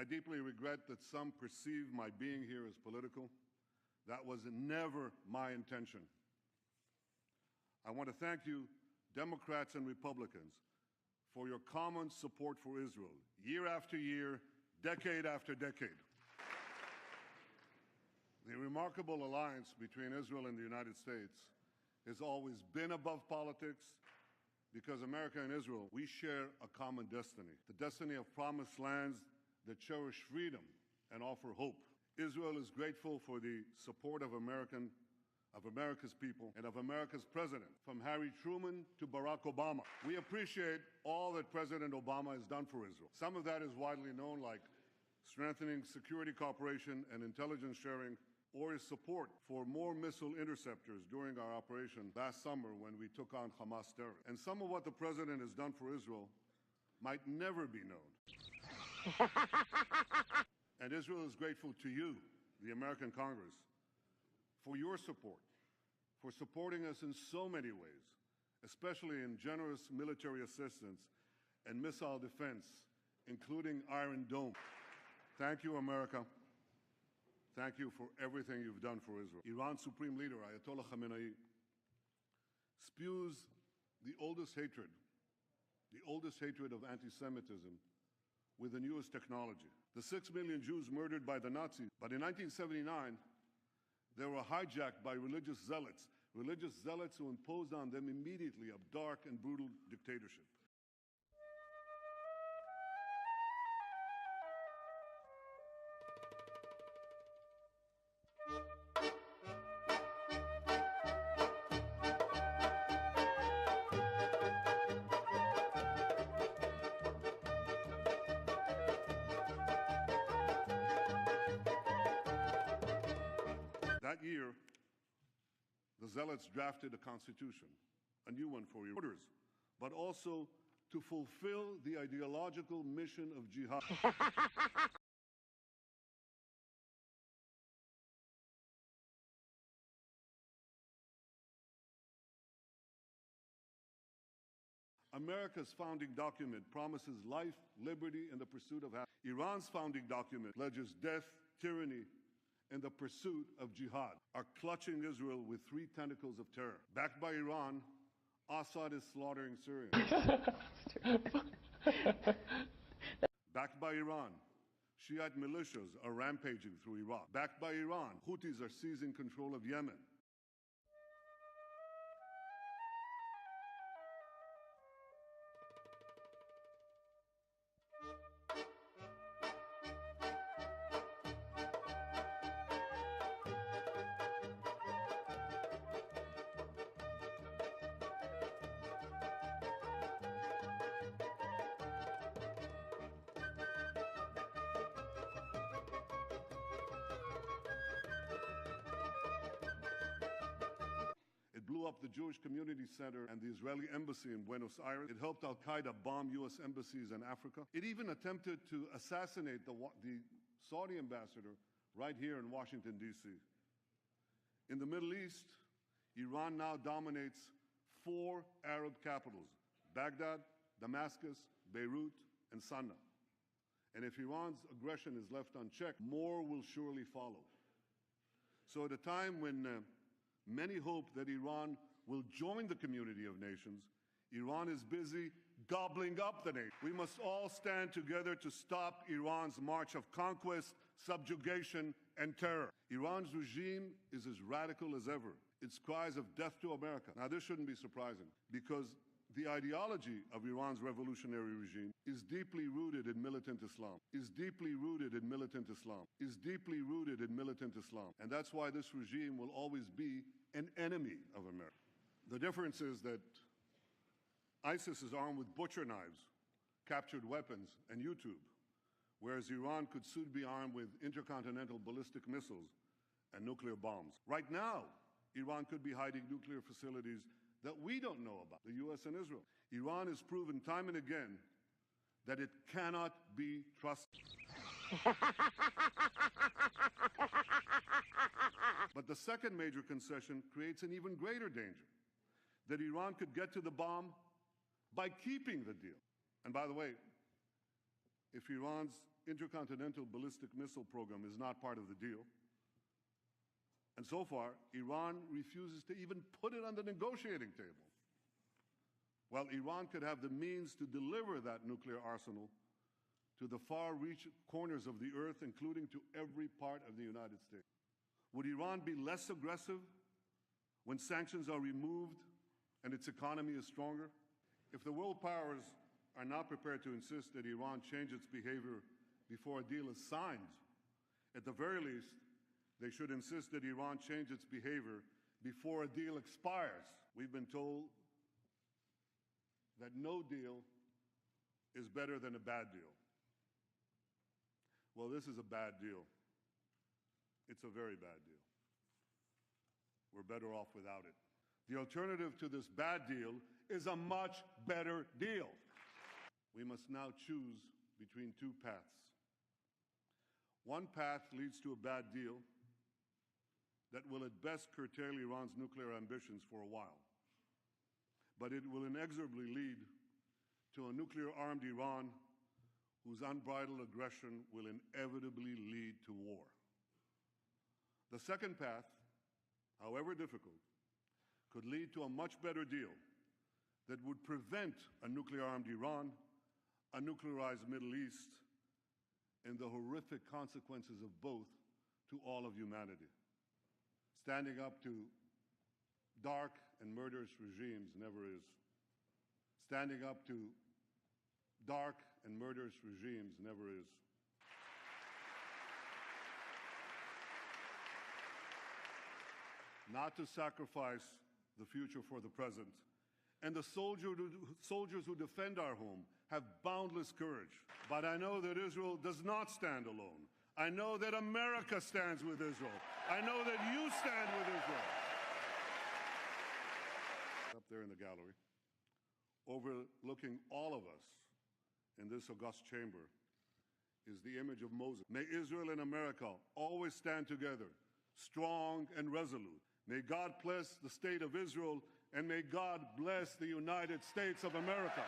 I deeply regret that some perceive my being here as political. That was never my intention. I want to thank you, Democrats and Republicans, for your common support for Israel, year after year, decade after decade. The remarkable alliance between Israel and the United States has always been above politics because America and Israel, we share a common destiny, the destiny of promised lands that cherish freedom and offer hope. Israel is grateful for the support of America's people and of America's president, from Harry Truman to Barack Obama. We appreciate all that President Obama has done for Israel. Some of that is widely known, like strengthening security cooperation and intelligence sharing, or his support for more missile interceptors during our operation last summer when we took on Hamas terrorists. And some of what the president has done for Israel might never be known. And Israel is grateful to you, the American Congress, for your support, for supporting us in so many ways, especially in generous military assistance and missile defense, including Iron Dome. Thank you, America. Thank you for everything you've done for Israel. Iran's supreme leader, Ayatollah Khamenei, spews the oldest hatred of anti-Semitism with the newest technology. The 6 million Jews murdered by the Nazis, but in 1979, they were hijacked by religious zealots who imposed on them immediately a dark and brutal dictatorship. That year, the zealots drafted a constitution, a new one for your orders, but also to fulfill the ideological mission of jihad. America's founding document promises life, liberty, and the pursuit of happiness. Iran's founding document pledges death, tyranny, and the pursuit of jihad, are clutching Israel with 3 tentacles of terror. Backed by Iran, Assad is slaughtering Syrians. Backed by Iran, Shiite militias are rampaging through Iraq. Backed by Iran, Houthis are seizing control of Yemen. Blew up the Jewish Community Center and the Israeli Embassy in Buenos Aires. It helped Al-Qaeda bomb U.S. embassies in Africa. It even attempted to assassinate the Saudi ambassador right here in Washington, D.C. In the Middle East, Iran now dominates 4 Arab capitals: Baghdad, Damascus, Beirut, and Sana'a. And if Iran's aggression is left unchecked, more will surely follow. So at a time when many hope that Iran will join the community of nations, Iran is busy gobbling up the nation. We must all stand together to stop Iran's march of conquest, subjugation, and terror. Iran's regime is as radical as ever. Its cries of death to America. Now, this shouldn't be surprising, because the ideology of Iran's revolutionary regime is deeply rooted in militant Islam, And that's why this regime will always be an enemy of America. The difference is that ISIS is armed with butcher knives, captured weapons, and YouTube, whereas Iran could soon be armed with intercontinental ballistic missiles and nuclear bombs. Right now, Iran could be hiding nuclear facilities that we don't know about, the U.S. and Israel. Iran has proven time and again that it cannot be trusted. But the second major concession creates an even greater danger, that Iran could get to the bomb by keeping the deal. And by the way, if Iran's intercontinental ballistic missile program is not part of the deal. And so far, Iran refuses to even put it on the negotiating table. While Iran could have the means to deliver that nuclear arsenal to the far-reach corners of the earth, including to every part of the United States. Would Iran be less aggressive when sanctions are removed and its economy is stronger? If the world powers are not prepared to insist that Iran change its behavior before a deal is signed, at the very least, they should insist that Iran change its behavior before a deal expires. We've been told that no deal is better than a bad deal. Well, this is a bad deal. It's a very bad deal. We're better off without it. The alternative to this bad deal is a much better deal. We must now choose between two paths. One path leads to a bad deal that will at best curtail Iran's nuclear ambitions for a while. But it will inexorably lead to a nuclear-armed Iran whose unbridled aggression will inevitably lead to war. The second path, however difficult, could lead to a much better deal that would prevent a nuclear-armed Iran, a nuclearized Middle East, and the horrific consequences of both to all of humanity. Standing up to dark and murderous regimes never is. Standing up to dark and murderous regimes never is. Not to sacrifice the future for the present. And the soldiers who defend our home have boundless courage. But I know that Israel does not stand alone. I know that America stands with Israel. I know that you stand with Israel. Up there in the gallery, overlooking all of us in this august chamber, is the image of Moses. May Israel and America always stand together, strong and resolute. May God bless the state of Israel, and may God bless the United States of America.